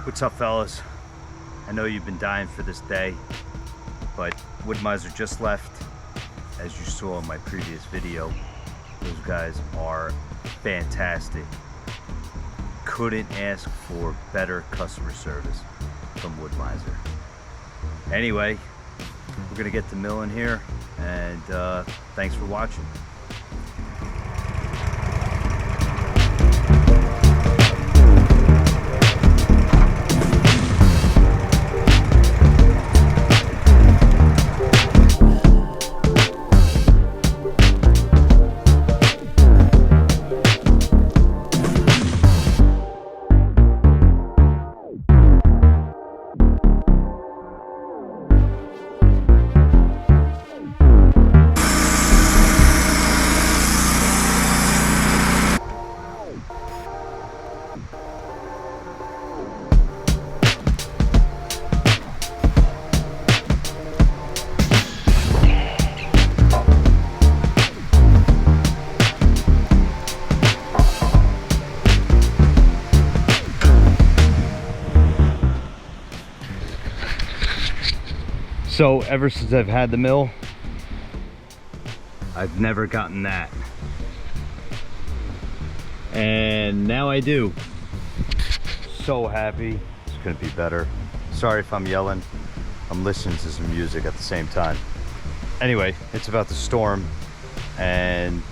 What's up, fellas? I know you've been dying for this day, but Wood Mizer just left. As you saw in my previous video, those guys are fantastic. Couldn't ask for better customer service from Wood Mizer. Anyway, we're gonna get the mill in here, and thanks for watching. So ever since I've had the mill, I've never gotten that. And now I do. So happy. It's gonna be better. Sorry if I'm yelling. I'm listening to some music at the same time. Anyway, it's about the storm and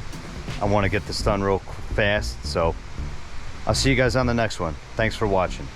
I wanna get this done real fast. So I'll see you guys on the next one. Thanks for watching.